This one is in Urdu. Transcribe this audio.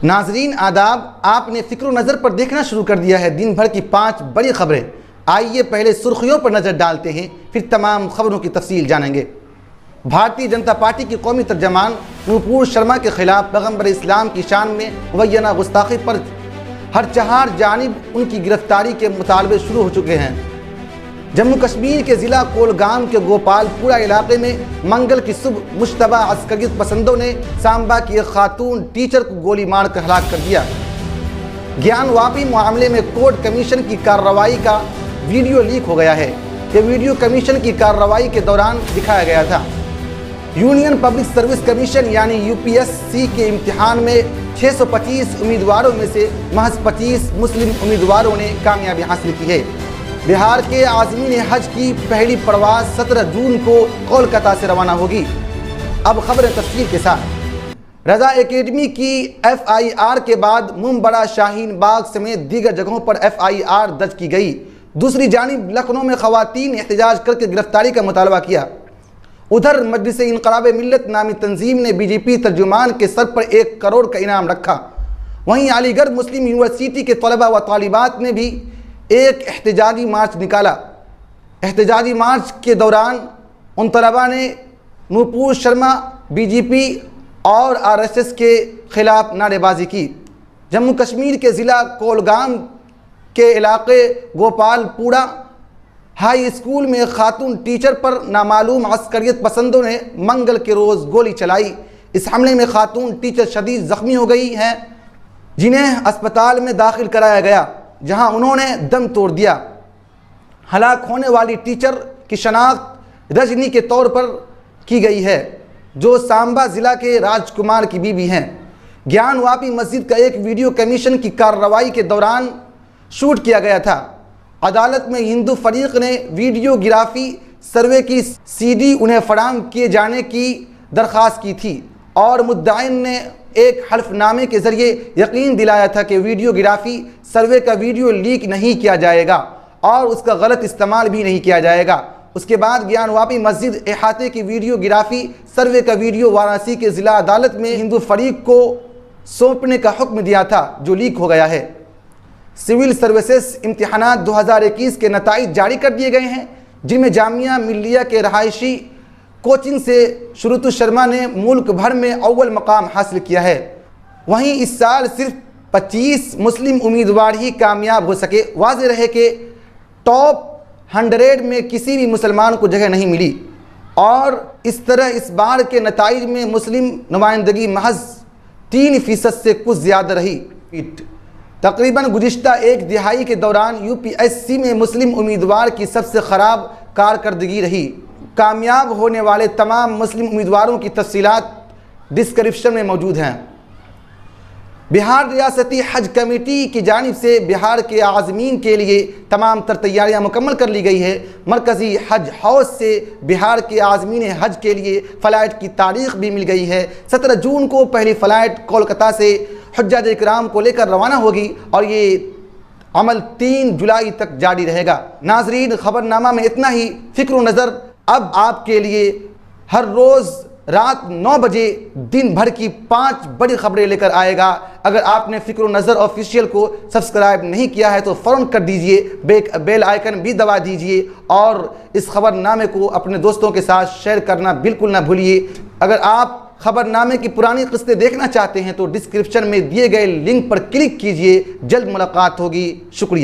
ناظرین آداب، آپ نے فکر و نظر پر دیکھنا شروع کر دیا ہے دن بھر کی 5 بڑی خبریں۔ آئیے پہلے سرخیوں پر نظر ڈالتے ہیں، پھر تمام خبروں کی تفصیل جانیں گے۔ بھارتی جنتا پارٹی کی قومی ترجمان نوپور شرما کے خلاف پیغمبر اسلام کی شان میں مبینہ گستاخی پر ہر 4 جانب ان کی گرفتاری کے مطالبے شروع ہو چکے ہیں۔ جموں کشمیر کے ضلع کولگام کے گوپال پورہ علاقے میں منگل کی صبح مشتبہ عسکریت پسندوں نے سامبا کی ایک خاتون ٹیچر کو گولی مار کر ہلاک کر دیا۔ گیان واپی معاملے میں کورٹ کمیشن کی کارروائی کا ویڈیو لیک ہو گیا ہے۔ یہ ویڈیو کمیشن کی کارروائی کے دوران دکھایا گیا تھا۔ یونین پبلک سروس کمیشن یعنی UPSC کے امتحان میں 625 امیدواروں میں سے محض 25 مسلم امیدواروں نے کامیابی حاصل کی ہے۔ بہار کے عازمین حج کی پہلی پرواز 17 جون کو کولکاتہ سے روانہ ہوگی۔ اب خبر تفصیل کے ساتھ۔ رضا اکیڈمی کی FIR کے بعد ممبرا، شاہین باغ سمیت دیگر جگہوں پر FIR درج کی گئی۔ دوسری جانب لکھنؤ میں خواتین احتجاج کر کے گرفتاری کا مطالبہ کیا۔ ادھر مجلس انقلاب ملت نامی تنظیم نے BJP ترجمان کے سر پر 1 کروڑ کا انعام رکھا۔ وہیں علی گڑھ مسلم یونیورسٹی کے طلباء و طالبات نے بھی ایک احتجاجی مارچ نکالا۔ احتجاجی مارچ کے دوران ان طلباء نے نوپور شرما، BJP اور RSS کے خلاف نعرے بازی کی۔ جموں کشمیر کے ضلع کولگام کے علاقے گوپال پورہ ہائی اسکول میں ایک خاتون ٹیچر پر نامعلوم عسکریت پسندوں نے منگل کے روز گولی چلائی۔ اس حملے میں خاتون ٹیچر شدید زخمی ہو گئی ہیں، جنہیں اسپتال میں داخل کرایا گیا، جہاں انہوں نے دم توڑ دیا۔ ہلاک ہونے والی ٹیچر کی شناخت رجنی کے طور پر کی گئی ہے، جو سامبا ضلع کے راج کمار کی بیوی ہیں۔ گیان واپی مسجد کا ایک ویڈیو کمیشن کی کارروائی کے دوران شوٹ کیا گیا تھا۔ عدالت میں ہندو فریق نے ویڈیو گرافی سروے کی CD انہیں فراہم کیے جانے کی درخواست کی تھی، اور مدعین نے ایک حلف نامے کے ذریعے یقین دلایا تھا کہ ویڈیو گرافی سروے کا ویڈیو لیک نہیں کیا جائے گا اور اس کا غلط استعمال بھی نہیں کیا جائے گا۔ اس کے بعد گیان واپی مسجد احاطے کی ویڈیو گرافی سروے کا ویڈیو وارانسی کے ضلع عدالت میں ہندو فریق کو سونپنے کا حکم دیا تھا، جو لیک ہو گیا ہے۔ سول سروسز امتحانات 2021 کے نتائج جاری کر دیے گئے ہیں، جن میں جامعہ ملیہ کے رہائشی کوچنگ سے شروتو شرما نے ملک بھر میں اول مقام حاصل کیا ہے۔ وہیں اس سال صرف 25 مسلم امیدوار ہی کامیاب ہو سکے۔ واضح رہے کہ ٹاپ 100 میں کسی بھی مسلمان کو جگہ نہیں ملی، اور اس طرح اس بار کے نتائج میں مسلم نمائندگی محض 3% سے کچھ زیادہ رہی۔ تقریباً گزشتہ 1 دہائی کے دوران UPSC میں مسلم امیدوار کی سب سے خراب کارکردگی رہی۔ کامیاب ہونے والے تمام مسلم امیدواروں کی تفصیلات ڈسکرپشن میں موجود ہیں۔ بہار ریاستی حج کمیٹی کی جانب سے بہار کے عازمین کے لیے تمام تر تیاریاں مکمل کر لی گئی ہے۔ مرکزی حج ہاؤس سے بہار کے عازمین حج کے لیے فلائٹ کی تاریخ بھی مل گئی ہے۔ 17 جون کو پہلی فلائٹ کولکاتہ سے حجاج اکرام کو لے کر روانہ ہوگی، اور یہ عمل 3 جولائی تک جاری رہے گا۔ ناظرین، خبر نامہ میں اتنا ہی۔ فکر و نظر اب آپ کے لیے ہر روز رات 9 بجے دن بھر کی 5 بڑی خبریں لے کر آئے گا۔ اگر آپ نے فکر و نظر آفیشیل کو سبسکرائب نہیں کیا ہے تو فوراً کر دیجئے، بیل آئیکن بھی دبا دیجئے، اور اس خبر نامے کو اپنے دوستوں کے ساتھ شیئر کرنا بالکل نہ بھولیے۔ اگر آپ خبر نامے کی پرانی قسطیں دیکھنا چاہتے ہیں تو ڈسکرپشن میں دیے گئے لنک پر کلک کیجئے۔ جلد ملاقات ہوگی۔ شکریہ۔